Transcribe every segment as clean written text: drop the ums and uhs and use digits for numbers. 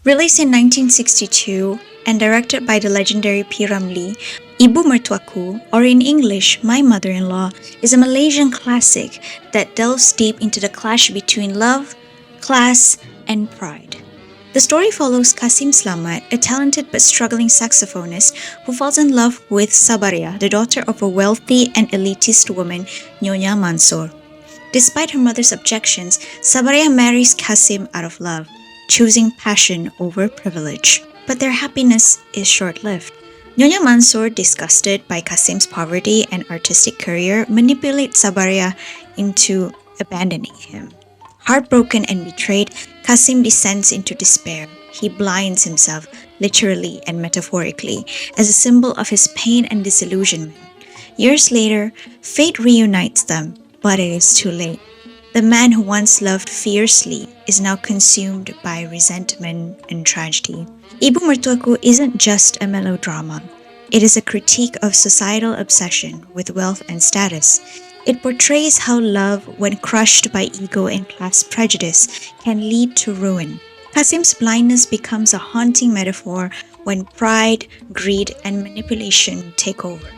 Released in 1962 and directed by the legendary P. Ramlee, Ibu Mertuaku, or in English, My Mother-in-Law, is a Malaysian classic that delves deep into the clash between love, class, and pride. The story follows Kasim Slamet, a talented but struggling saxophonist who falls in love with Sabaria, the daughter of a wealthy and elitist woman, Nyonya Mansor. Despite her mother's objections, Sabaria marries Kasim out of love, choosing passion over privilege. But their happiness is short-lived. Nyonya Mansor, disgusted by Kasim's poverty and artistic career, manipulates Sabaria into abandoning him. Heartbroken and betrayed, Kasim descends into despair. He blinds himself, literally and metaphorically, as a symbol of his pain and disillusionment. Years later, fate reunites them, but it is too late. The man who once loved fiercely is now consumed by resentment and tragedy. Ibu Mertuaku isn't just a melodrama. It is a critique of societal obsession with wealth and status. It portrays how love, when crushed by ego and class prejudice, can lead to ruin. Kasim's blindness becomes a haunting metaphor when pride, greed, and manipulation take over.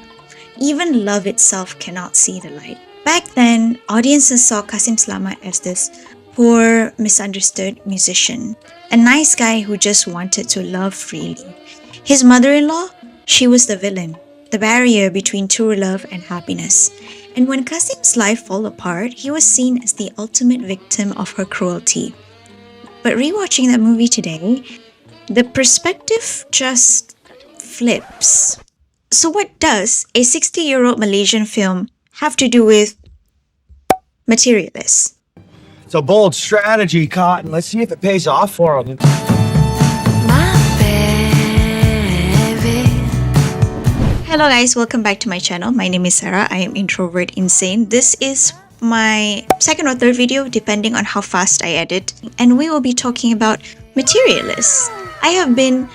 Even love itself cannot see the light. Back then, audiences saw Kasim Slamet as this poor, misunderstood musician, a nice guy who just wanted to love freely. His mother-in-law, she was the villain, the barrier between true love and happiness. And when Kasim's life fell apart, he was seen as the ultimate victim of her cruelty. But rewatching that movie today, the perspective just flips. So what does a 60-year-old Malaysian film have to do with Materialists? It's a bold strategy, Cotton. Let's see if it pays off for them. Hello guys, welcome back to my channel. My name is Sarah. I am Introvert Insane. This is my second or third video depending on how fast I edit, and we will be talking about Materialists. I have been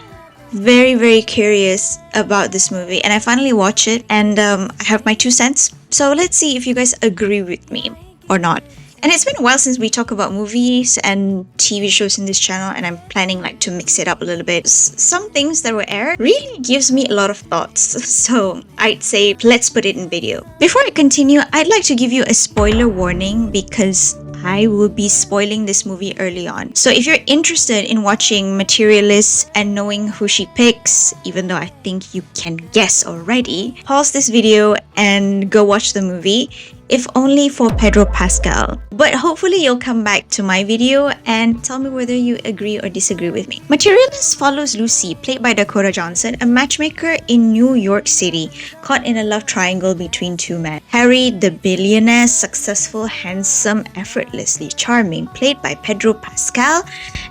very curious about this movie and I finally watched it, and I have my 2 cents. So let's see if you guys agree with me or not. And it's been a while since we talk about movies and TV shows in this channel, and I'm planning to mix it up a little bit. Some things that were aired really gives me a lot of thoughts, so I'd say let's put it in video. Before I continue, I'd like to give you a spoiler warning because I will be spoiling this movie early on. So if you're interested in watching Materialists and knowing who she picks, even though I think you can guess already, pause this video and go watch the movie, if only for Pedro Pascal. But hopefully you'll come back to my video and tell me whether you agree or disagree with me. Materialists follows Lucy, played by Dakota Johnson, a matchmaker in New York City, caught in a love triangle between 2 men. Harry, the billionaire, successful, handsome, effortlessly charming, played by Pedro Pascal,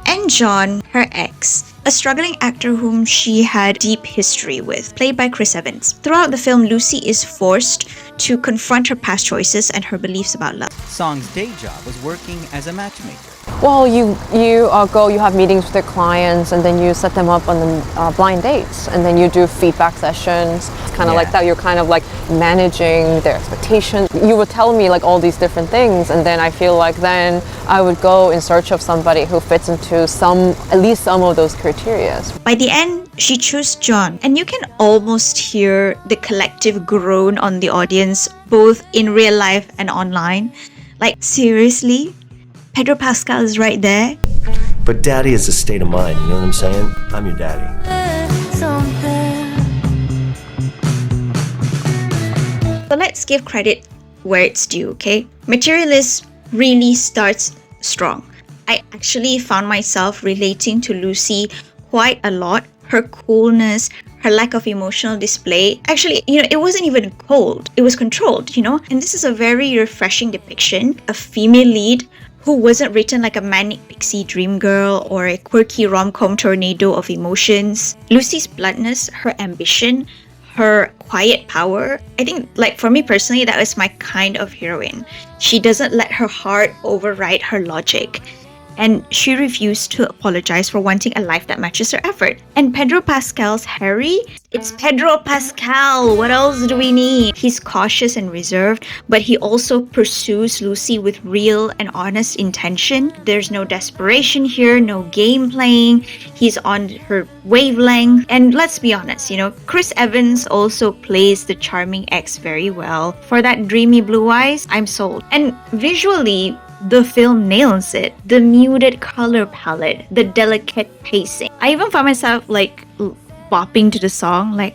and John, her ex, a struggling actor whom she had deep history with, played by Chris Evans. Throughout the film, Lucy is forced to confront her past choices and her beliefs about love. Song's day job was working as a matchmaker. Well, you have meetings with your clients, and then you set them up on the blind dates, and then you do feedback sessions. It's kind of like that. You're kind of like managing their expectations. You would tell me all these different things, and then I feel like then I would go in search of somebody who fits into at least some of those criteria. By the end, she chose John, and you can almost hear the collective groan on the audience, both in real life and online. Seriously? Pedro Pascal is right there. But daddy is a state of mind, you know what I'm saying? I'm your daddy. So let's give credit where it's due, okay? Materialists really starts strong. I actually found myself relating to Lucy quite a lot. Her coolness, her lack of emotional display. Actually, it wasn't even cold. It was controlled, And this is a very refreshing depiction. A female lead who wasn't written like a manic pixie dream girl or a quirky rom-com tornado of emotions. Lucy's bluntness, her ambition, her quiet power. I think, for me personally, that was my kind of heroine. She doesn't let her heart override her logic. and she refused to apologize for wanting a life that matches her effort. And Pedro Pascal's Harry? It's Pedro Pascal! What else do we need? He's cautious and reserved, but he also pursues Lucy with real and honest intention. There's no desperation here, no game playing. He's on her wavelength. And let's be honest, Chris Evans also plays the charming ex very well. For that dreamy blue eyes, I'm sold. And visually, the film nails it. The muted color palette, the delicate pacing. I even found myself bopping to the song, my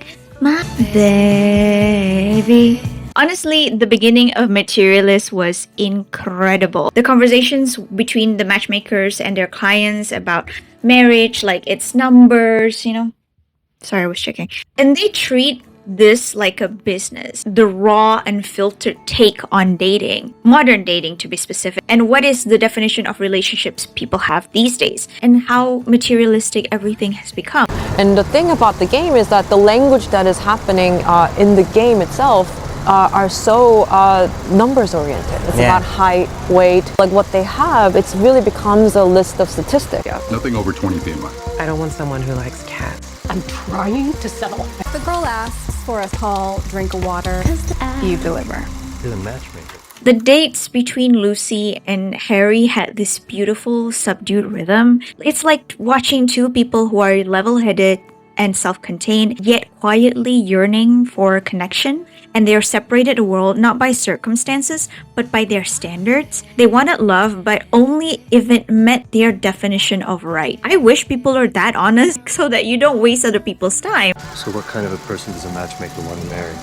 baby. Honestly, the beginning of Materialists was incredible. The conversations between the matchmakers and their clients about marriage, its numbers, Sorry, I was checking. And they treat this like a business, the raw and filtered take on dating, modern dating to be specific, and what is the definition of relationships people have these days, and how materialistic everything has become. And the thing about the game is that the language that is happening in the game itself are so numbers oriented. It's about height, weight. What they have, it really becomes a list of statistics. Nothing over 20 BMI. I don't want someone who likes cats. I'm trying to settle. The girl asks for a call, drink of water. You deliver. You're the matchmaker. The dates between Lucy and Harry had this beautiful, subdued rhythm. It's like watching two people who are level-headed and self-contained, yet quietly yearning for a connection. And they are separated the world not by circumstances, but by their standards. They wanted love, but only if it met their definition of right. I wish people are that honest so that you don't waste other people's time. So what kind of a person does a matchmaker want to marry?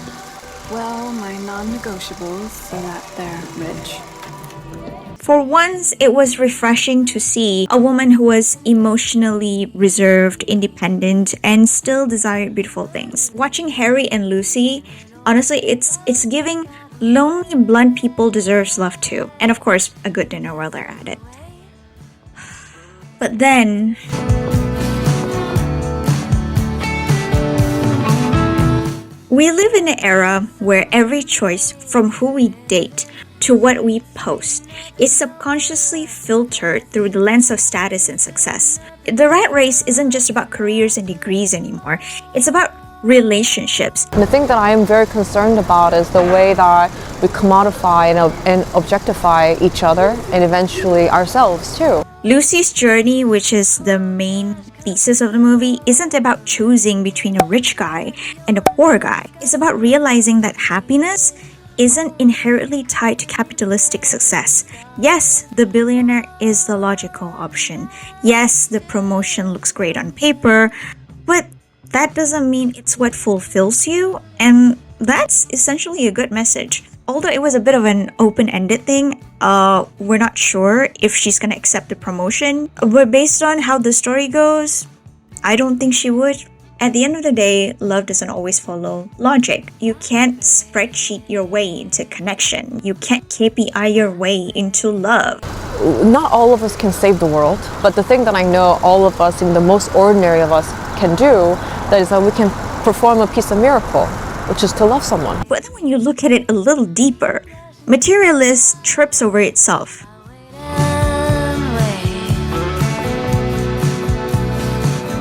Well, my non-negotiables are that they're rich. For once, it was refreshing to see a woman who was emotionally reserved, independent, and still desired beautiful things. Watching Harry and Lucy, honestly, it's giving lonely, blunt people deserves love too. And of course, a good dinner while they're at it. But then... we live in an era where every choice, from who we date to what we post, is subconsciously filtered through the lens of status and success. The rat race isn't just about careers and degrees anymore. It's about relationships. And the thing that I am very concerned about is the way that we commodify and objectify each other and eventually ourselves too. Lucy's journey, which is the main thesis of the movie, isn't about choosing between a rich guy and a poor guy. It's about realizing that happiness isn't inherently tied to capitalistic success. Yes, the billionaire is the logical option. Yes, the promotion looks great on paper, but that doesn't mean it's what fulfills you, and that's essentially a good message. Although it was a bit of an open-ended thing, we're not sure if she's gonna accept the promotion, but based on how the story goes, I don't think she would. At the end of the day, love doesn't always follow logic. You can't spreadsheet your way into connection. You can't KPI your way into love. Not all of us can save the world, but the thing that I know all of us, in the most ordinary of us, can do, that is that we can perform a piece of miracle, which is to love someone. But then when you look at it a little deeper, Materialist trips over itself.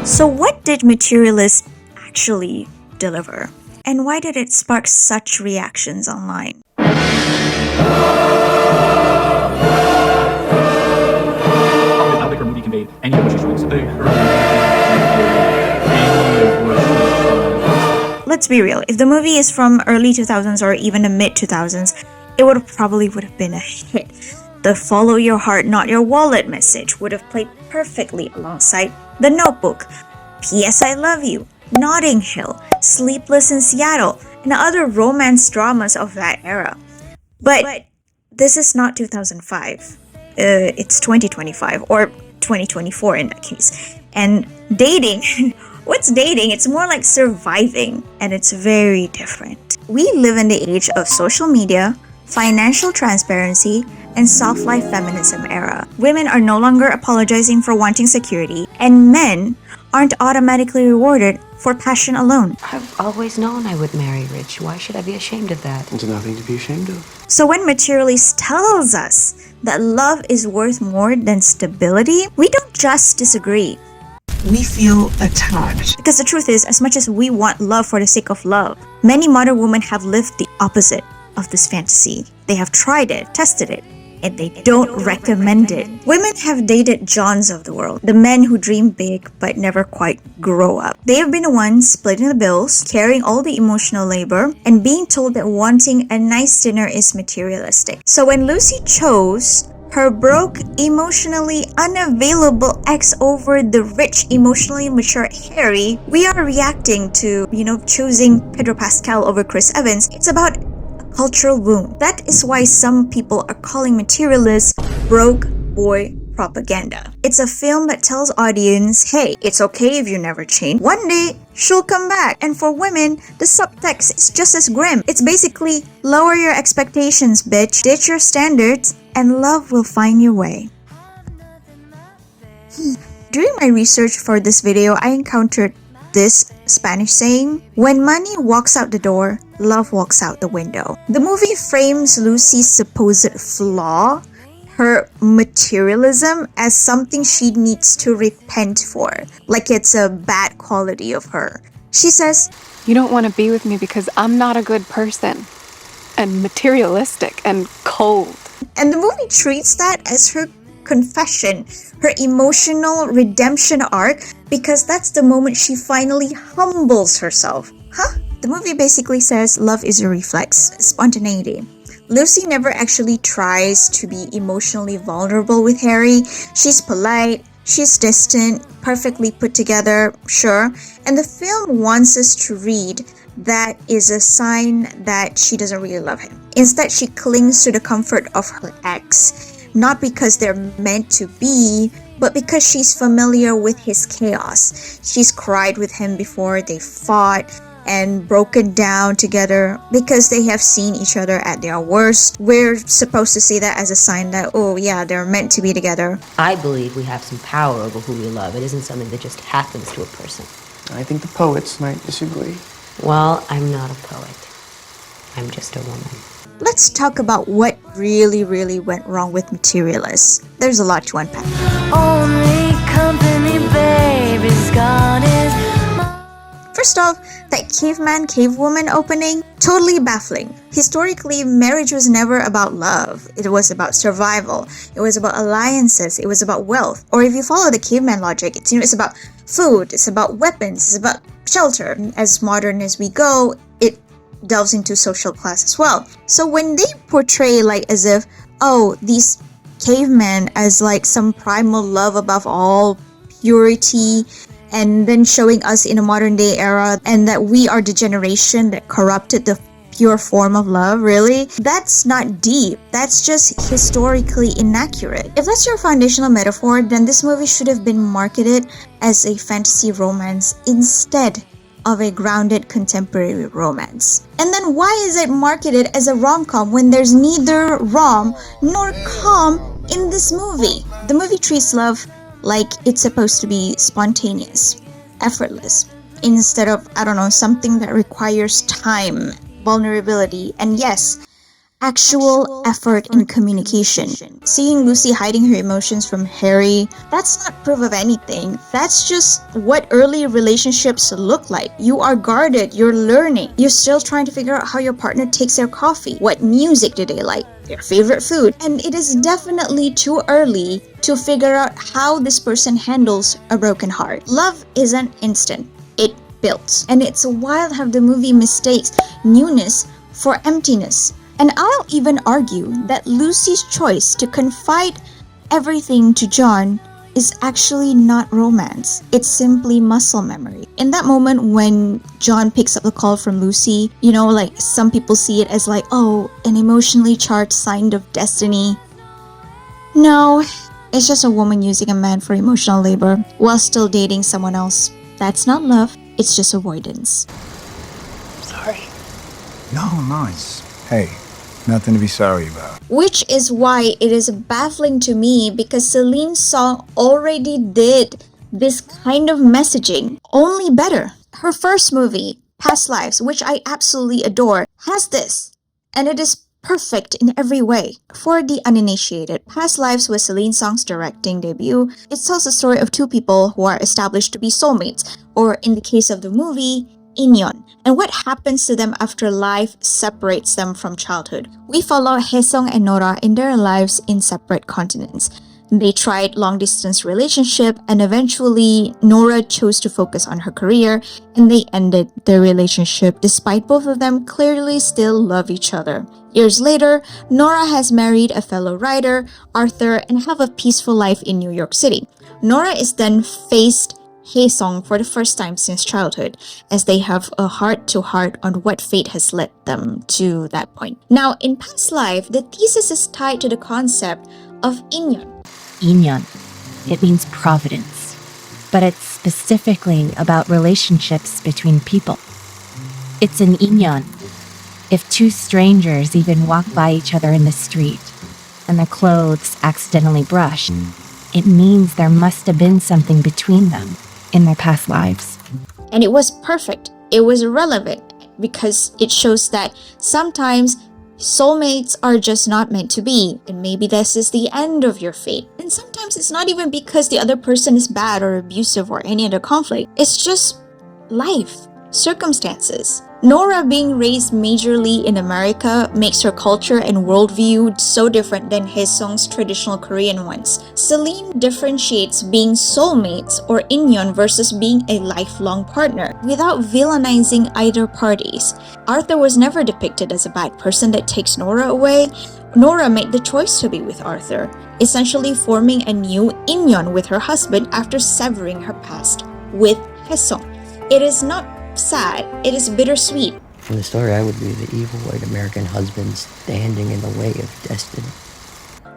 So what did Materialist actually deliver? And why did it spark such reactions online? I don't think her movie conveyed any of what she's trying to say. Let's be real, if the movie is from early 2000s or even the mid 2000s, it would have been a hit. The follow your heart, not your wallet message would have played perfectly alongside The Notebook, P.S. I Love You, Notting Hill, Sleepless in Seattle, and other romance dramas of that era. But this is not 2005. It's 2025, or 2024 in that case. And dating, what's dating? It's more like surviving, and it's very different. We live in the age of social media, financial transparency, and soft-life feminism era. Women are no longer apologizing for wanting security, and men aren't automatically rewarded for passion alone. I've always known I would marry rich. Why should I be ashamed of that? There's nothing to be ashamed of. So when Materialists tells us that love is worth more than stability, we don't just disagree. We feel attacked. Because the truth is, as much as we want love for the sake of love, many modern women have lived the opposite of this fantasy. They have tried it, tested it, and they don't recommend it. Women have dated Johns of the world, the men who dream big but never quite grow up. They have been the ones splitting the bills, carrying all the emotional labor, and being told that wanting a nice dinner is materialistic. So when Lucy chose her broke, emotionally unavailable ex over the rich, emotionally mature Harry, we are reacting to, choosing Pedro Pascal over Chris Evans. It's about cultural wound. That is why some people are calling Materialists broke boy propaganda. It's a film that tells audience, hey, it's okay if you never change. One day, she'll come back. And for women, the subtext is just as grim. It's basically, lower your expectations, bitch. Ditch your standards, and love will find your way. During my research for this video, I encountered this Spanish saying, when money walks out the door, love walks out the window. The movie frames Lucy's supposed flaw, her materialism, as something she needs to repent for, like it's a bad quality of her. She says, You don't want to be with me because I'm not a good person, and materialistic and cold. And the movie treats that as her confession, her emotional redemption arc, because that's the moment she finally humbles herself. The movie basically says love is a reflex, spontaneity. Lucy never actually tries to be emotionally vulnerable with Harry. She's polite, she's distant, perfectly put together, sure. And the film wants us to read that is a sign that she doesn't really love him. Instead, she clings to the comfort of her ex, not because they're meant to be, but because she's familiar with his chaos. She's cried with him before they fought and broken down together because they have seen each other at their worst. We're supposed to see that as a sign that, oh yeah, they're meant to be together. I believe we have some power over who we love. It isn't something that just happens to a person. I think the poets might disagree. Well, I'm not a poet. I'm just a woman. Let's talk about what really went wrong with Materialists. There's a lot to unpack. Only company baby's gone is First off, that caveman cavewoman opening, totally baffling. Historically, marriage was never about love. It was about survival. It was about alliances. It was about wealth. Or if you follow the caveman logic, it's about food. It's about weapons. It's about shelter. As modern as we go, it delves into social class as well. So when they portray as if, these cavemen as some primal love above all, purity, and then showing us in a modern day era, and that we are the generation that corrupted the pure form of love, really? That's not deep. That's just historically inaccurate. If that's your foundational metaphor, then this movie should have been marketed as a fantasy romance instead of a grounded contemporary romance. And then why is it marketed as a rom-com when there's neither rom nor com in this movie? The movie treats love like it's supposed to be spontaneous, effortless, instead of, something that requires time, vulnerability, and yes, actual effort in communication. Seeing Lucy hiding her emotions from Harry, that's not proof of anything. That's just what early relationships look like. You are guarded, you're learning. You're still trying to figure out how your partner takes their coffee. What music do they like? Their favorite food. And it is definitely too early to figure out how this person handles a broken heart. Love isn't instant. It builds. And it's wild how the movie mistakes newness for emptiness. And I'll even argue that Lucy's choice to confide everything to John is actually not romance. It's simply muscle memory. In that moment when John picks up the call from Lucy, some people see it as an emotionally charged sign of destiny. No, it's just a woman using a man for emotional labor while still dating someone else. That's not love, it's just avoidance. Sorry. No, nice. Hey, nothing to be sorry about. Which is why it is baffling to me, because Celine Song already did this kind of messaging, only better. Her first movie, Past Lives, which I absolutely adore, has this. And it is perfect in every way. For the uninitiated, Past Lives was Celine Song's directing debut. It tells the story of two people who are established to be soulmates, or in the case of the movie, Inyon, and what happens to them after life separates them from childhood. We follow Haesung and Nora in their lives in separate continents. They tried long-distance relationship, and eventually Nora chose to focus on her career, and they ended their relationship despite both of them clearly still love each other. Years later, Nora has married a fellow writer, Arthur, and have a peaceful life in New York City. Nora is then faced Haesung for the first time since childhood, as they have a heart-to-heart on what fate has led them to that point. Now, in Past Life, the thesis is tied to the concept of Inyon. Inyon. It means providence, but it's specifically about relationships between people. It's an inyon. If two strangers even walk by each other in the street and their clothes accidentally brush, it means there must have been something between them in their past lives. And it was perfect. It was relevant because it shows that sometimes soulmates are just not meant to be, and maybe this is the end of your fate. And sometimes it's not even because the other person is bad or abusive or any other conflict. It's just life, circumstances. Nora being raised majorly in America makes her culture and worldview so different than Haesung's traditional Korean ones. Celine differentiates being soulmates or inyon versus being a lifelong partner without villainizing either parties. Arthur was never depicted as a bad person that takes Nora away. Nora made the choice to be with Arthur, essentially forming a new inyon with her husband after severing her past with Haesung. It is not sad, it is bittersweet. In the story, I would be the evil white American husband standing in the way of destiny.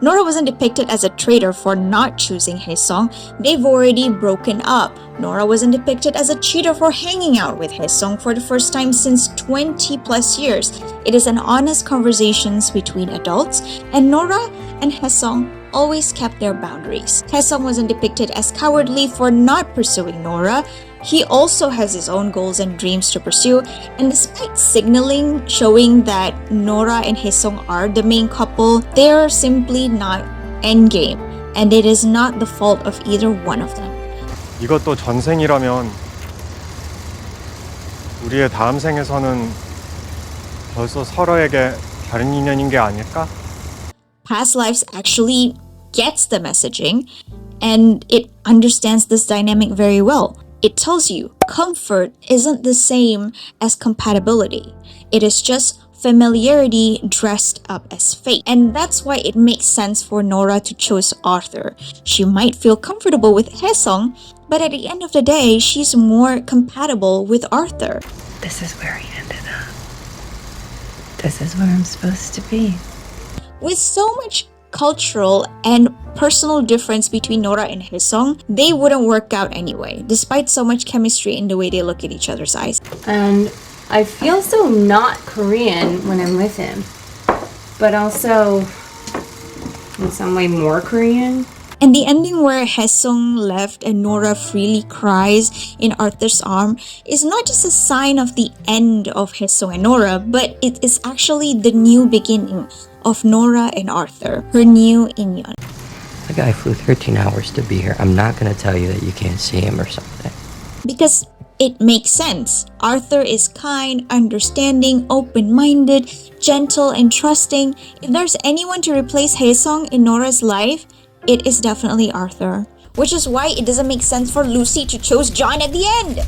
Nora wasn't depicted as a traitor for not choosing Haesung. They've already broken up. Nora wasn't depicted as a cheater for hanging out with Haesung for the first time since 20 plus years. It is an honest conversations between adults, and Nora and Haesung always kept their boundaries. Haesung wasn't depicted as cowardly for not pursuing Nora. He also has his own goals and dreams to pursue, and despite signaling showing that Nora and Haesung are the main couple, they are simply not endgame, and it is not the fault of either one of them. 이것도 전생이라면 우리의 다음 생에서는 벌써 서로에게 다른 인연인 게 아닐까? Past Lives actually gets the messaging, and it understands this dynamic very well. It tells you comfort isn't the same as compatibility. It is just familiarity dressed up as fate. And that's why it makes sense for Nora to choose Arthur. She might feel comfortable with Haesung, but at the end of the day, she's more compatible with Arthur. This is where he ended up. This is where I'm supposed to be. With so much cultural and personal difference between Nora and Haesung, they wouldn't work out anyway, despite so much chemistry in the way they look at each other's eyes. And I feel so not Korean when I'm with him, but also in some way more Korean. And the ending where Haesung left and Nora freely cries in Arthur's arm is not just a sign of the end of Haesung and Nora, but it is actually the new beginning of Nora and Arthur, her new inyon. The guy flew 13 hours to be here. I'm not going to tell you that you can't see him or something. Because it makes sense. Arthur is kind, understanding, open-minded, gentle, and trusting. If there's anyone to replace Haesung in Nora's life, it is definitely Arthur. Which is why it doesn't make sense for Lucy to choose John at the end.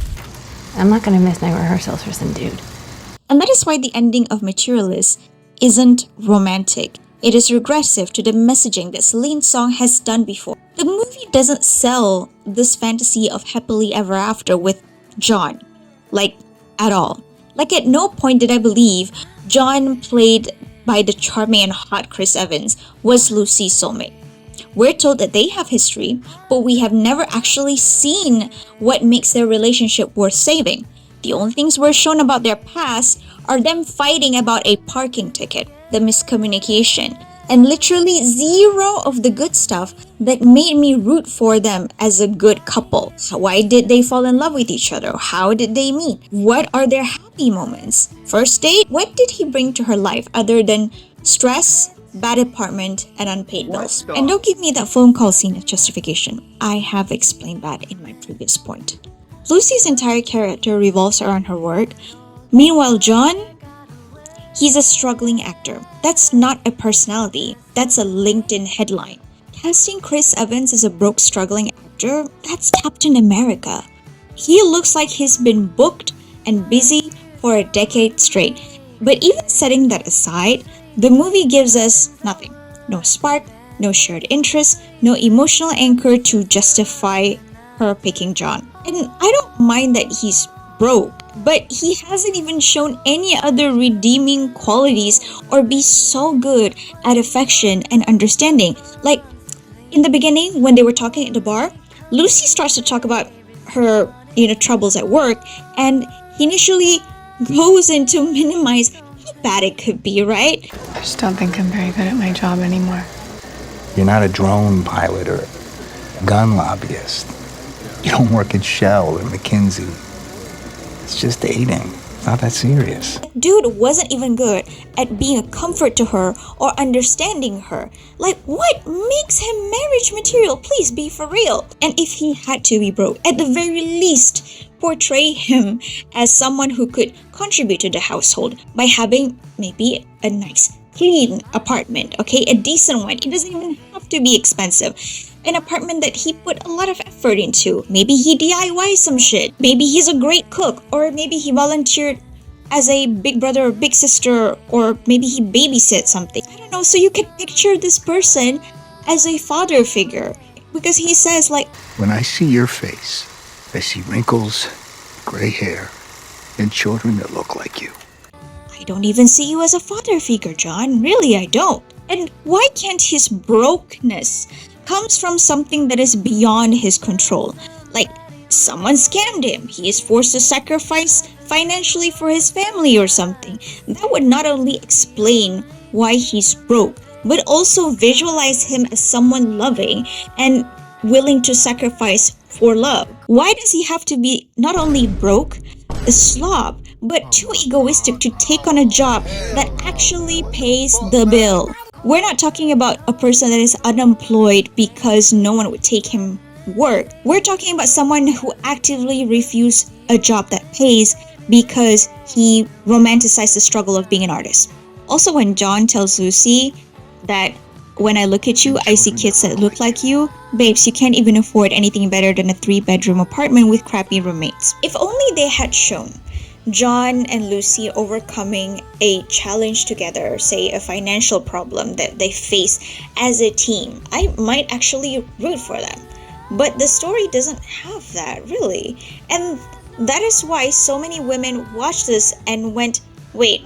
I'm not going to miss my rehearsals for some dude. And that is why the ending of Materialists isn't romantic. It is regressive to the messaging that Celine Song has done before. The movie doesn't sell this fantasy of happily ever after with John, like at all. Like at no point did I believe John, played by the charming and hot Chris Evans, was Lucy's soulmate. We're told that they have history, but we have never actually seen what makes their relationship worth saving. The only things we're shown about their past are them fighting about a parking ticket, the miscommunication, and literally zero of the good stuff that made me root for them as a good couple. Why did they fall in love with each other? How did they meet? What are their happy moments? First date? What did he bring to her life other than Stress, bad apartment, and unpaid bills. And don't give me that phone call scene of justification. I have explained that in my previous point. Lucy's entire character revolves around her work. Meanwhile, John, he's a struggling actor. That's not a personality. That's a LinkedIn headline. Casting Chris Evans as a broke, struggling actor, that's Captain America. He looks like he's been booked and busy for a decade straight. But even setting that aside, the movie gives us nothing. No spark, no shared interest, no emotional anchor to justify her picking John. And I don't mind that he's broke, but he hasn't even shown any other redeeming qualities or be so good at affection and understanding. Like, in the beginning, when they were talking at the bar, Lucy starts to talk about her, troubles at work, and he initially goes in to minimize how bad it could be, right? I just don't think I'm very good at my job anymore. You're not a drone pilot or a gun lobbyist. You don't work at Shell or McKinsey. It's just dating. It's not that serious. Dude wasn't even good at being a comfort to her or understanding her. Like, what makes him marriage material? Please be for real. And if he had to be broke, at the very least, portray him as someone who could contribute to the household by having maybe a nice, clean apartment, okay? A decent one. It doesn't even have to be expensive. An apartment that he put a lot of effort into. Maybe he DIY some shit. Maybe he's a great cook. Or maybe he volunteered as a big brother or big sister. Or maybe he babysat something. I don't know. So you can picture this person as a father figure. Because he says, like, when I see your face, I see wrinkles, gray hair, and children that look like you. I don't even see you as a father figure, John. Really, I don't. And why can't his brokenness comes from something that is beyond his control? Like, someone scammed him. He is forced to sacrifice financially for his family or something. That would not only explain why he's broke, but also visualize him as someone loving and willing to sacrifice for love. Why does he have to be not only broke, a slob, but too egoistic to take on a job that actually pays the bill? We're not talking about a person that is unemployed because no one would take him work. We're talking about someone who actively refused a job that pays because he romanticized the struggle of being an artist. Also, when John tells Lucy that when I look at you, I see kids that look like you, babes, you can't even afford anything better than a 3-bedroom apartment with crappy roommates. If only they had shown John and Lucy overcoming a challenge together, say a financial problem that they face as a team, I might actually root for them. But the story doesn't have that, really. And that is why so many women watched this and went, wait,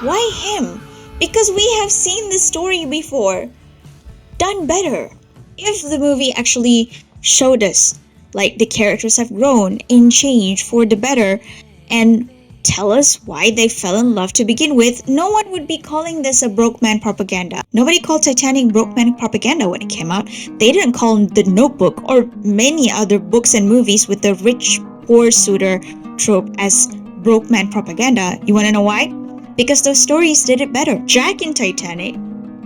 why him? Because we have seen this story before, done better. If the movie actually showed us, like, the characters have grown and changed for the better, and tell us why they fell in love to begin with, no one would be calling this a broke man propaganda. Nobody called Titanic broke man propaganda when it came out. They didn't call The Notebook or many other books and movies with the rich, poor suitor trope as broke man propaganda. You wanna know why? Because those stories did it better. Jack in Titanic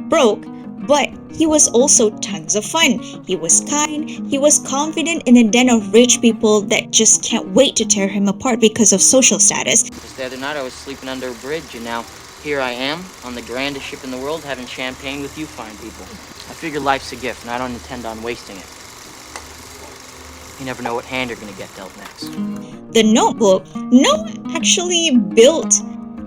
broke, but he was also tons of fun. He was kind, he was confident in a den of rich people that just can't wait to tear him apart because of social status. Just the other night I was sleeping under a bridge, and now here I am on the grandest ship in the world having champagne with you fine people. I figure life's a gift and I don't intend on wasting it. You never know what hand you're gonna get dealt next. The Notebook, Noah actually built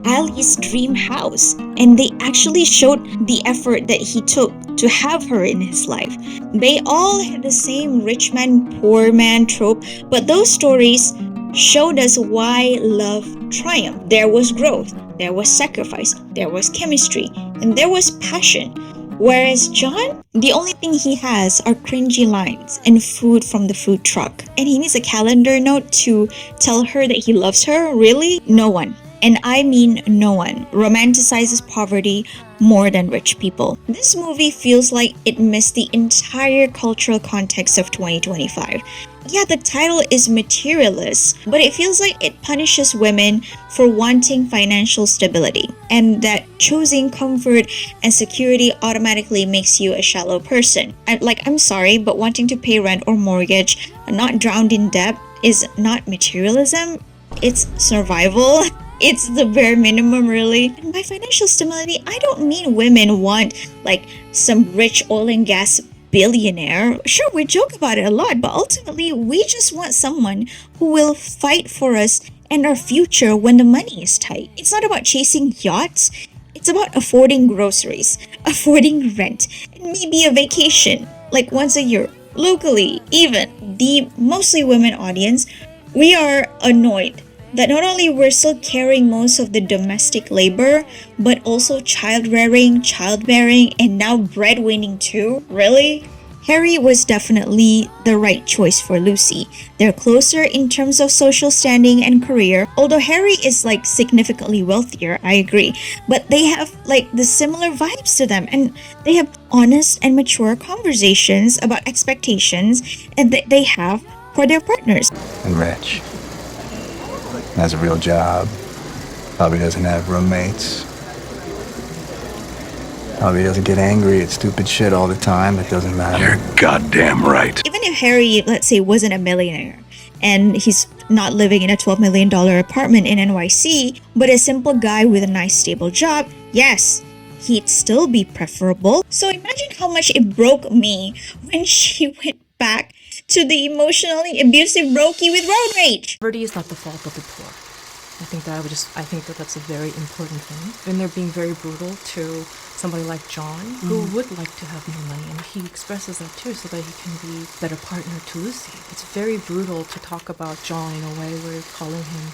Ali's dream house, and they actually showed the effort that he took to have her in his life. They all had the same rich man, poor man trope, but those stories showed us why love triumphed. There was growth, there was sacrifice, there was chemistry, and there was passion. Whereas John, the only thing he has are cringy lines and food from the food truck. And he needs a calendar note to tell her that he loves her? Really? No one. and I mean no one, romanticizes poverty more than rich people. This movie feels like it missed the entire cultural context of 2025. Yeah, the title is Materialists, but it feels like it punishes women for wanting financial stability, and that choosing comfort and security automatically makes you a shallow person. I'm sorry, but wanting to pay rent or mortgage and not drowned in debt is not materialism, it's survival. It's the bare minimum, really. And by financial stability, I don't mean women want some rich oil and gas billionaire. Sure, we joke about it a lot, but ultimately, we just want someone who will fight for us and our future when the money is tight. It's not about chasing yachts. It's about affording groceries, affording rent, and maybe a vacation, like once a year, locally. Even the mostly women audience, we are annoyed that not only we're still carrying most of the domestic labor, but also child-rearing, childbearing, and now breadwinning too? Really? Harry was definitely the right choice for Lucy. They're closer in terms of social standing and career, although Harry is significantly wealthier, I agree, but they have the similar vibes to them, and they have honest and mature conversations about expectations and that they have for their partners. And rich. Has a real job. Probably doesn't have roommates. Probably doesn't get angry at stupid shit all the time. It doesn't matter. You're goddamn right. Even if Harry, let's say, wasn't a millionaire and he's not living in a $12 million apartment in NYC, but a simple guy with a nice stable job, yes, he'd still be preferable. So imagine how much it broke me when she went back to the emotionally abusive brokey with road rage. Poverty is not the fault of the poor. I think that that's a very important thing. And they're being very brutal to somebody like John, who would like to have more money, and he expresses that too, so that he can be a better partner to Lucy. It's very brutal to talk about John in a way where you're calling him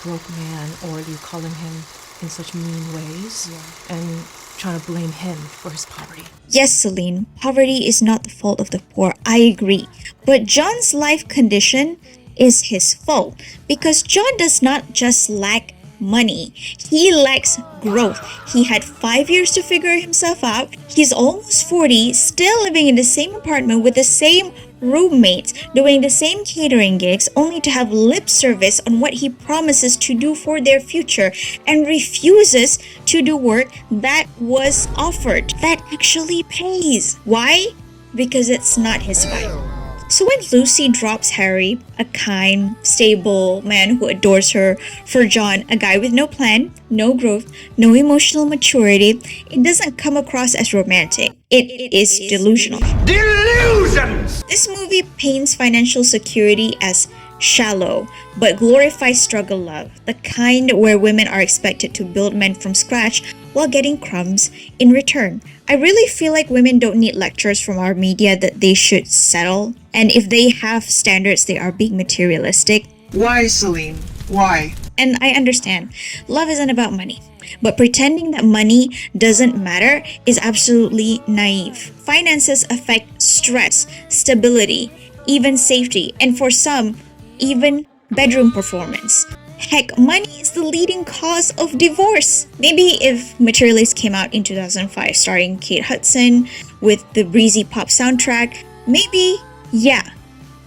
broke man, or you're calling him in such mean ways, and trying to blame him for his poverty. Yes, Celine, poverty is not the fault of the poor, I agree. But John's life condition is his fault, because John does not just lack money, he lacks growth. He had 5 years to figure himself out. He's almost 40, still living in the same apartment with the same roommates, doing the same catering gigs, only to have lip service on what he promises to do for their future and refuses to do work that was offered, that actually pays. Why? Because it's not his vibe. So when Lucy drops Harry, a kind, stable man who adores her, for John, a guy with no plan, no growth, no emotional maturity, it doesn't come across as romantic. It is delusional. Delusions! This movie paints financial security as shallow, but glorifies struggle love, the kind where women are expected to build men from scratch while getting crumbs in return. I really feel like women don't need lectures from our media that they should settle, and if they have standards, they are being materialistic. Why, Celine? Why? And I understand, love isn't about money, but pretending that money doesn't matter is absolutely naive. Finances affect stress, stability, even safety, and for some, even bedroom performance. Heck, money is the leading cause of divorce. Maybe if Materialists came out in 2005 starring Kate Hudson with the breezy pop soundtrack, maybe, yeah,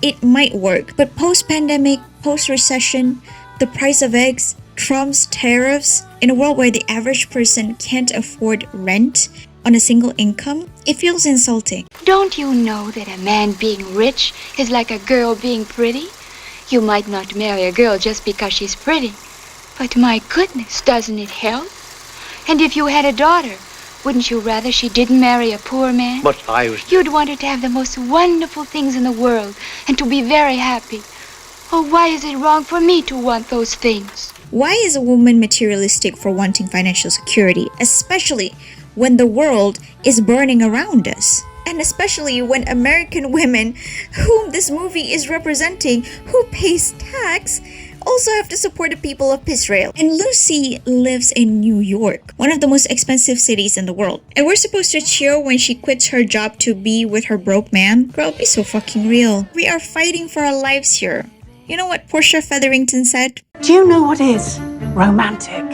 it might work. But post-pandemic, post-recession, the price of eggs, Trump's tariffs, in a world where the average person can't afford rent on a single income, it feels insulting. Don't you know that a man being rich is like a girl being pretty? You might not marry a girl just because she's pretty, but my goodness, doesn't it help? And if you had a daughter, wouldn't you rather she didn't marry a poor man? But I was... You'd want her to have the most wonderful things in the world and to be very happy. Oh, why is it wrong for me to want those things? Why is a woman materialistic for wanting financial security, especially when the world is burning around us? And especially when American women, whom this movie is representing, who pays tax, also have to support the people of Israel. And Lucy lives in New York, one of the most expensive cities in the world. And we're supposed to cheer when she quits her job to be with her broke man? Girl, be so fucking real. We are fighting for our lives here. You know what Portia Featherington said? Do you know what is? romantic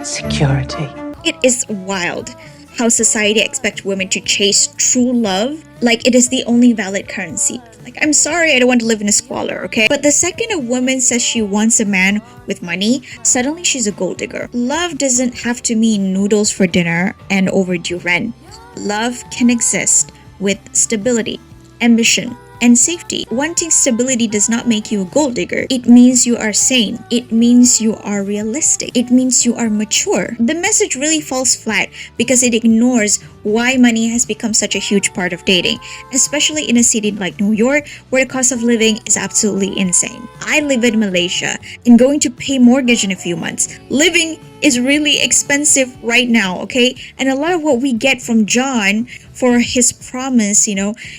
security. It is wild how society expects women to chase true love like it is the only valid currency. Like, I'm sorry, I don't want to live in a squalor, okay? But the second a woman says she wants a man with money, suddenly she's a gold digger. Love doesn't have to mean noodles for dinner and overdue rent. Love can exist with stability, ambition, and safety. Wanting stability does not make you a gold digger. It means you are sane. It means you are realistic. It means you are mature. The message really falls flat because it ignores why money has become such a huge part of dating, especially in a city like New York where the cost of living is absolutely insane. I live in Malaysia and going to pay mortgage in a few months. Living is really expensive right now, okay? And a lot of what we get from John for his promise,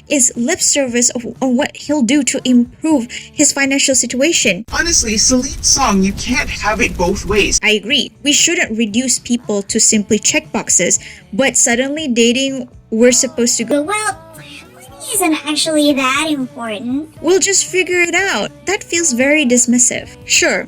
is lip service on what he'll do to improve his financial situation. Honestly, Celine Song, you can't have it both ways. I agree. We shouldn't reduce people to simply check boxes, but suddenly dating, we're supposed to go, well, money isn't actually that important. We'll just figure it out. That feels very dismissive. Sure,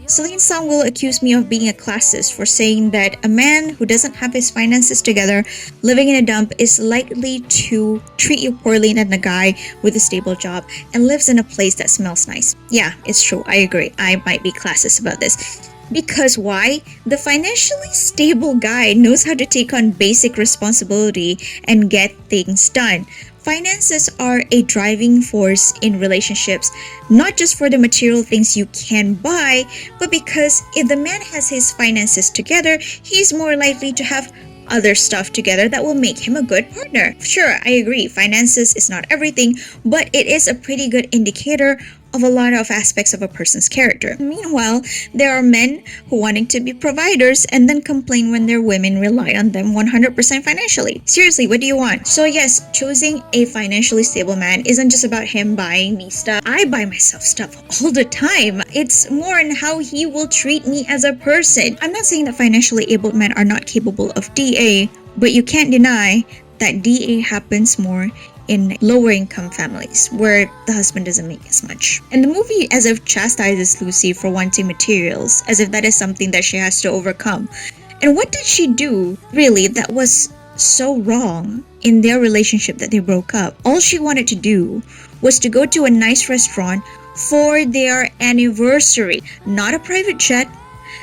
Celine Song will accuse me of being a classist for saying that a man who doesn't have his finances together, living in a dump, is likely to treat you poorly than a guy with a stable job and lives in a place that smells nice. Yeah, it's true. I agree. I might be classist about this. Because why? The financially stable guy knows how to take on basic responsibility and get things done. Finances are a driving force in relationships, not just for the material things you can buy, but because if the man has his finances together, he's more likely to have other stuff together that will make him a good partner. Sure, I agree, finances is not everything, but it is a pretty good indicator of a lot of aspects of a person's character. Meanwhile, there are men who wanting to be providers and then complain when their women rely on them 100% financially. Seriously, what do you want? So yes, choosing a financially stable man isn't just about him buying me stuff. I buy myself stuff all the time. It's more in how he will treat me as a person. I'm not saying that financially able men are not capable of DA, but you can't deny that DA happens more in lower income families where the husband doesn't make as much. And the movie as if chastises Lucy for wanting materials, as if that is something that she has to overcome. And what did she do, really, that was so wrong in their relationship that they broke up? All she wanted to do was to go to a nice restaurant for their anniversary. Not a private jet,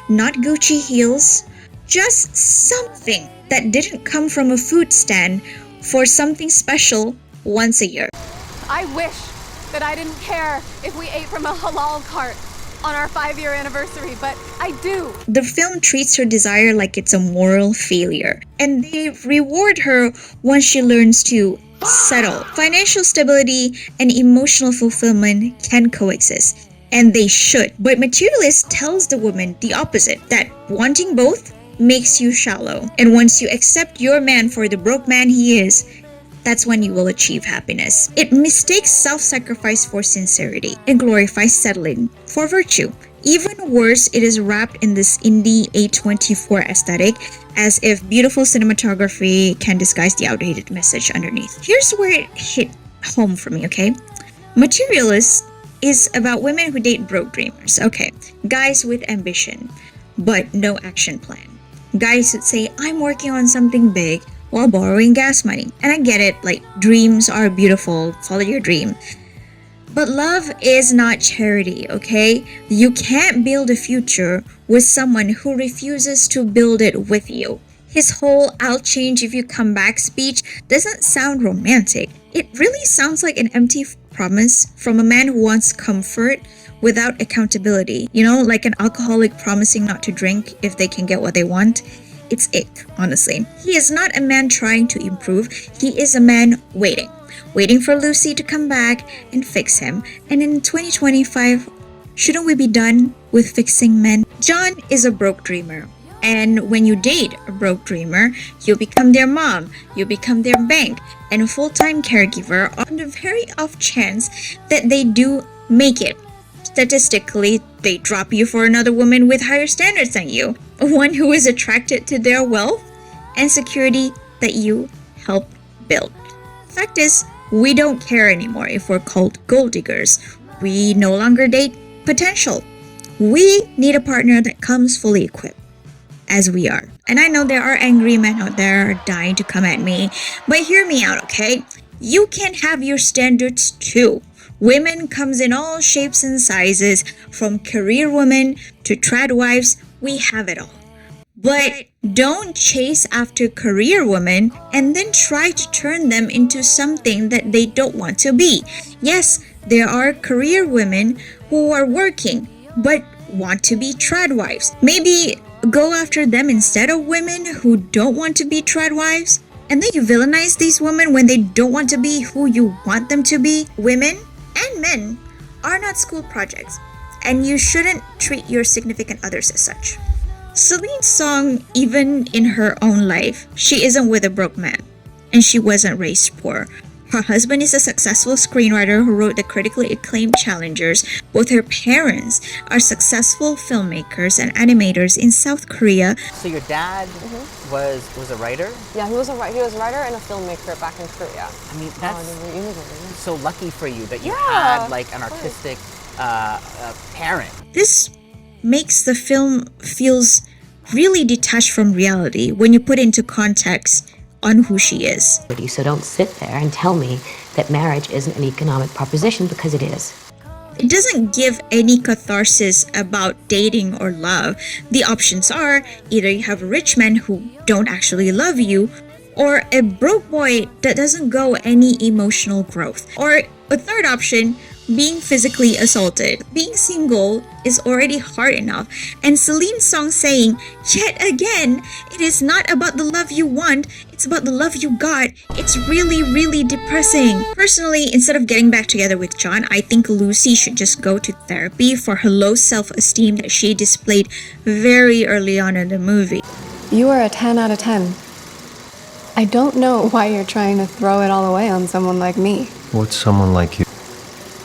not Gucci heels, just something that didn't come from a food stand for something special once a year. I wish that I didn't care if we ate from a halal cart on our 5-year anniversary, but I do. The film treats her desire like it's a moral failure, and they reward her once she learns to settle. Financial stability and emotional fulfillment can coexist, and they should. But Materialist tells the woman the opposite, that wanting both makes you shallow. And once you accept your man for the broke man he is, that's when you will achieve happiness. It mistakes self-sacrifice for sincerity and glorifies settling for virtue. Even worse, it is wrapped in this indie A24 aesthetic, as if beautiful cinematography can disguise the outdated message underneath. Here's where it hit home for me, okay? Materialist is about women who date broke dreamers. Okay, guys with ambition, but no action plan. Guys that say, I'm working on something big while borrowing gas money. And I get it, like, dreams are beautiful, follow your dream. But love is not charity, okay? You can't build a future with someone who refuses to build it with you. His whole "I'll change if you come back" speech doesn't sound romantic. It really sounds like an empty promise from a man who wants comfort without accountability. You know, like an alcoholic promising not to drink if they can get what they want. It's ick, honestly. He is not a man trying to improve. He is a man waiting for Lucy to come back and fix him. And in 2025, shouldn't we be done with fixing men? John is a broke dreamer. And when you date a broke dreamer, you become their mom, you become their bank, and a full-time caregiver on the very off chance that they do make it. Statistically, they drop you for another woman with higher standards than you, one who is attracted to their wealth and security that you helped build. Fact is, we don't care anymore if we're called gold diggers. We no longer date potential. We need a partner that comes fully equipped, as we are. And I know there are angry men out there dying to come at me, but hear me out, okay? You can have your standards too. Women comes in all shapes and sizes, from career women to trad wives, we have it all. But don't chase after career women and then try to turn them into something that they don't want to be. Yes, there are career women who are working but want to be trad wives. Maybe go after them instead of women who don't want to be trad wives. And then you villainize these women when they don't want to be who you want them to be. Women and men are not school projects, and you shouldn't treat your significant others as such. Celine Song, even in her own life, she isn't with a broke man, and she wasn't raised poor. Her husband is a successful screenwriter who wrote the critically acclaimed Challengers. Both her parents are successful filmmakers and animators in South Korea. So your dad was a writer? Yeah, he was a writer and a filmmaker back in Korea. I mean, that's so lucky for you that you Yeah, had like an artistic parent. This makes the film feels really detached from reality when you put into context on who she is. So don't sit there and tell me that marriage isn't an economic proposition, because it is. It doesn't give any catharsis about dating or love. The options are either you have rich men who don't actually love you, or a broke boy that doesn't go any emotional growth, or a third option, being physically assaulted. Being single is already hard enough, and Celine Song saying, yet again, it is not about the love you want, it's about the love you got. It's really, really depressing. Personally, instead of getting back together with John, I think Lucy should just go to therapy for her low self-esteem that she displayed very early on in the movie. You are a 10 out of 10. I don't know why you're trying to throw it all away on someone like me. What's someone like you?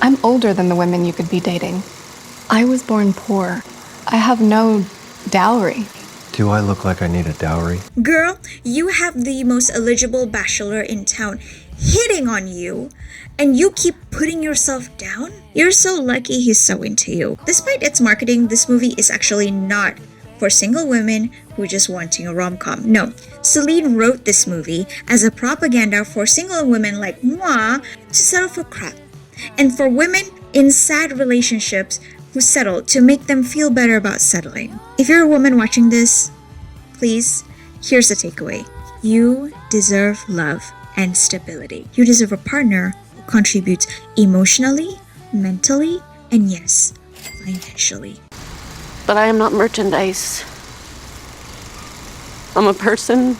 I'm older than the women you could be dating. I was born poor. I have no dowry. Do I look like I need a dowry? Girl, you have the most eligible bachelor in town hitting on you, and you keep putting yourself down? You're so lucky he's so into you. Despite its marketing, this movie is actually not for single women who are just wanting a rom-com. No, Celine wrote this movie as a propaganda for single women like moi to settle for crap, and for women in sad relationships who settle to make them feel better about settling. If you're a woman watching this, please, here's the takeaway. You deserve love and stability. You deserve a partner who contributes emotionally, mentally, and yes, financially. But I am not merchandise. I'm a person.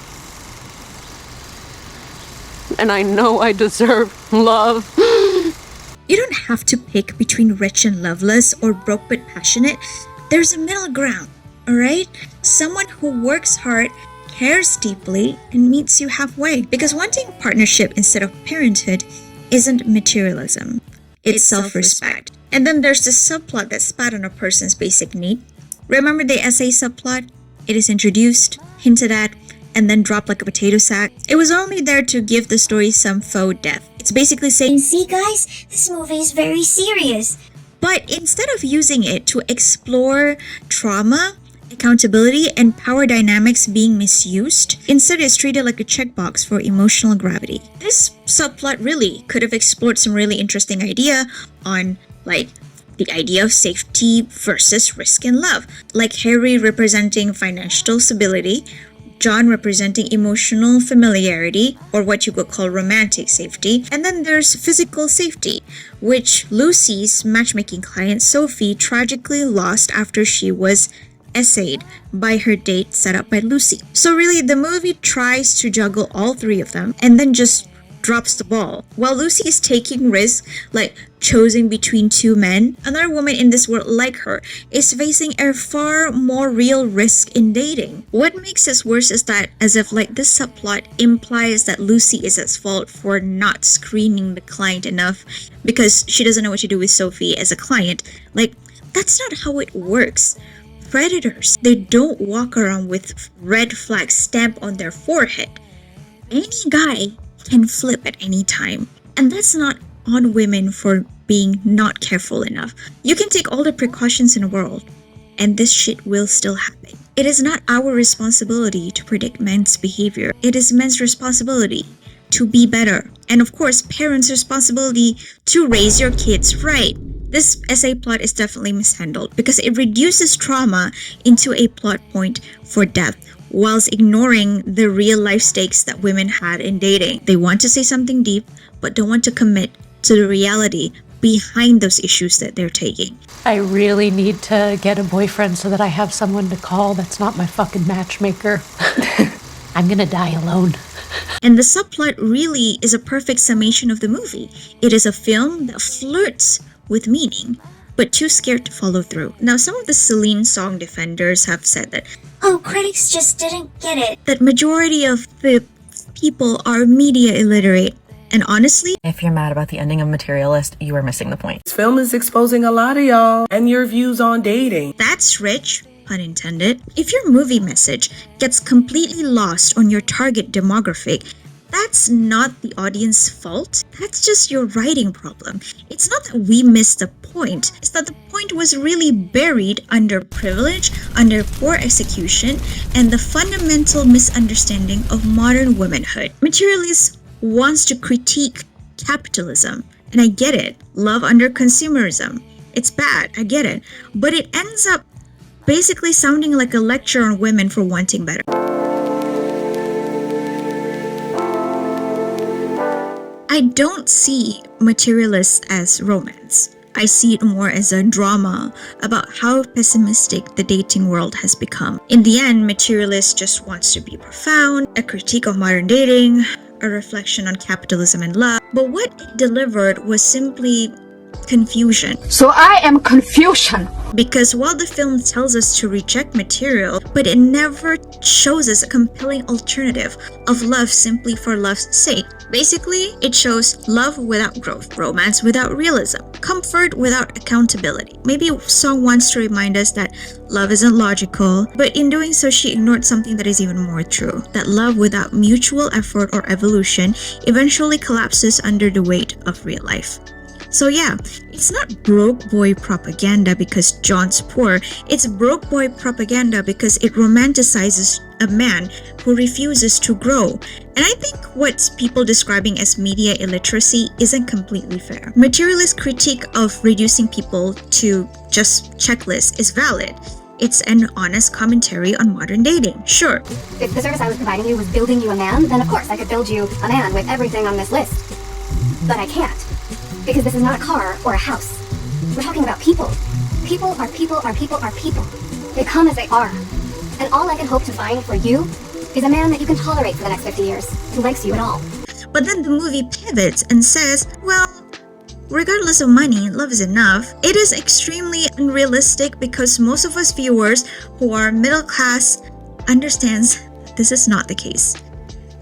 And I know I deserve love. You don't have to pick between rich and loveless or broke but passionate. There's a middle ground, alright? Someone who works hard, cares deeply, and meets you halfway. Because wanting partnership instead of parenthood isn't materialism. It's self-respect. And then there's this subplot that spat on a person's basic need. Remember the essay subplot? It is introduced, hinted at, and then dropped like a potato sack. It was only there to give the story some faux depth. It's basically saying, see guys, this movie is very serious. But instead of using it to explore trauma, accountability, and power dynamics being misused, instead it's treated like a checkbox for emotional gravity. This subplot really could have explored some really interesting idea on, like, the idea of safety versus risk in love. Like Harry representing financial stability, John representing emotional familiarity, or what you could call romantic safety. And then there's physical safety, which Lucy's matchmaking client Sophie tragically lost after she was essayed by her date set up by Lucy. So really, the movie tries to juggle all three of them and then just drops the ball. While Lucy is taking risks, like choosing between two men, another woman in this world like her is facing a far more real risk in dating. What makes this worse is that, as if like this subplot implies that Lucy is at fault for not screening the client enough because she doesn't know what to do with Sophie as a client. Like, that's not how it works. Predators, they don't walk around with red flags stamped on their forehead. Any guy can flip at any time. And that's not on women for being not careful enough. You can take all the precautions in the world, and this shit will still happen. It is not our responsibility to predict men's behavior. It is men's responsibility to be better. And of course, parents' responsibility to raise your kids right. This essay plot is definitely mishandled because it reduces trauma into a plot point for depth whilst ignoring the real life stakes that women had in dating. They want to say something deep but don't want to commit to the reality behind those issues that they're taking. I really need to get a boyfriend so that I have someone to call that's not my fucking matchmaker. I'm gonna die alone. And the subplot really is a perfect summation of the movie. It is a film that flirts with meaning, but too scared to follow through. Now, some of the Celine Song defenders have said that, oh, critics just didn't get it. That majority of the people are media illiterate. And honestly, if you're mad about the ending of Materialist, you are missing the point. This film is exposing a lot of y'all and your views on dating. That's rich, pun intended. If your movie message gets completely lost on your target demographic, that's not the audience's fault. That's just your writing problem. It's not that we missed the point. It's that the point was really buried under privilege, under poor execution, and the fundamental misunderstanding of modern womanhood. Materialists wants to critique capitalism, and I get it. Love under consumerism. It's bad, I get it. But it ends up basically sounding like a lecture on women for wanting better. I don't see Materialists as romance. I see it more as a drama about how pessimistic the dating world has become. In the end, Materialist just wants to be profound, a critique of modern dating, a reflection on capitalism and love. But what it delivered was simply confusion. So I am confusion. Because while the film tells us to reject material, but it never shows us a compelling alternative of love simply for love's sake. Basically, it shows love without growth, romance without realism, comfort without accountability. Maybe Song wants to remind us that love isn't logical, but in doing so, she ignored something that is even more true, that love without mutual effort or evolution eventually collapses under the weight of real life. So yeah, it's not broke boy propaganda because John's poor. It's broke boy propaganda because it romanticizes a man who refuses to grow. And I think what people describing as media illiteracy isn't completely fair. Materialist critique of reducing people to just checklists is valid. It's an honest commentary on modern dating, sure. If the service I was providing you was building you a man, then of course I could build you a man with everything on this list. But I can't. Because this is not a car or a house. We're talking about people. People are people are people are people. They come as they are. And all I can hope to find for you is a man that you can tolerate for the next 50 years, who likes you at all. But then the movie pivots and says, well, regardless of money, love is enough. It is extremely unrealistic because most of us viewers who are middle class understands this is not the case.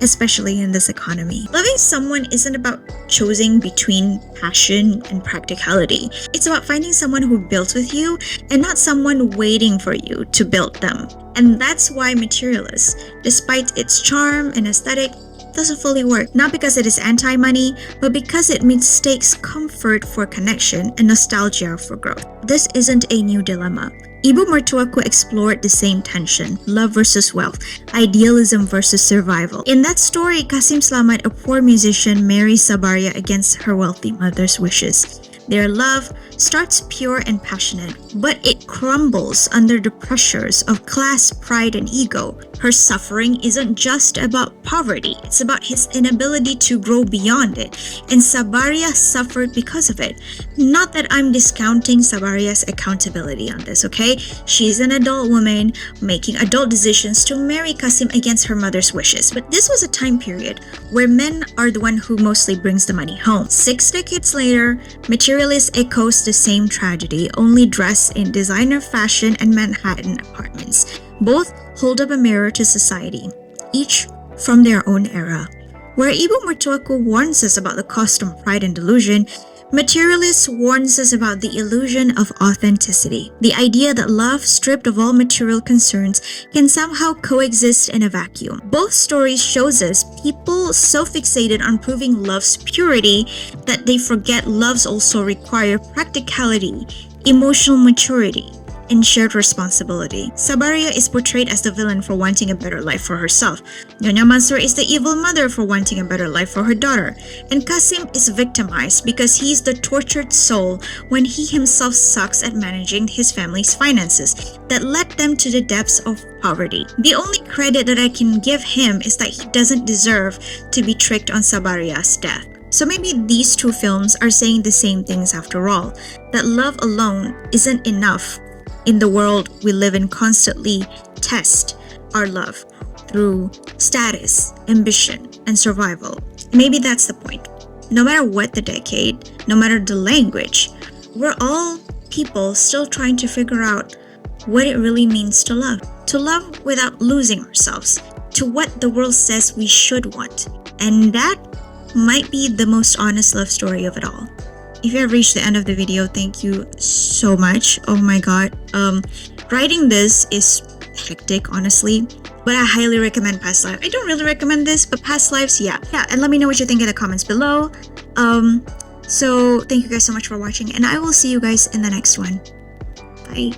Especially in this economy. Loving someone isn't about choosing between passion and practicality. It's about finding someone who builds with you and not someone waiting for you to build them. And that's why Materialists, despite its charm and aesthetic, doesn't fully work. Not because it is anti-money, but because it mistakes comfort for connection and nostalgia for growth. This isn't a new dilemma. Ibu Mertuaku explored the same tension, love versus wealth, idealism versus survival. In that story, Qasim Slamet, a poor musician, marries Sabaria against her wealthy mother's wishes. Their love starts pure and passionate, but it crumbles under the pressures of class, pride, and ego. Her suffering isn't just about poverty, it's about his inability to grow beyond it, and Sabaria suffered because of it. Not that I'm discounting Sabaria's accountability on this, okay? She's an adult woman making adult decisions to marry Qasim against her mother's wishes, but this was a time period where men are the one who mostly brings the money home. 6 decades later, Materialists echoes the same tragedy, only dressed in designer fashion and Manhattan apartments. Both hold up a mirror to society, each from their own era. Where Ibu Mertuaku warns us about the cost of pride and delusion, Materialists warns us about the illusion of authenticity, the idea that love, stripped of all material concerns, can somehow coexist in a vacuum. Both stories shows us people so fixated on proving love's purity that they forget loves also require practicality, emotional maturity, and shared responsibility. Sabaria is portrayed as the villain for wanting a better life for herself. Nyonya Mansur is the evil mother for wanting a better life for her daughter. And Kasim is victimized because he's the tortured soul when he himself sucks at managing his family's finances that led them to the depths of poverty. The only credit that I can give him is that he doesn't deserve to be tricked on Sabaria's death. So maybe these two films are saying the same things after all, that love alone isn't enough in the world we live in. Constantly test our love through status, ambition, and survival. Maybe that's the point. No matter what the decade, no matter the language, we're all people still trying to figure out what it really means to love. To love without losing ourselves to what the world says we should want. And that might be the most honest love story of it all. If you have reached the end of the video, thank you so much. Oh my god. Writing this is hectic, honestly, but I highly recommend Past Lives. I don't really recommend this, but Past Lives, yeah, and let me know what you think in the comments below. So thank you guys so much for watching, and I will see you guys in the next one. Bye.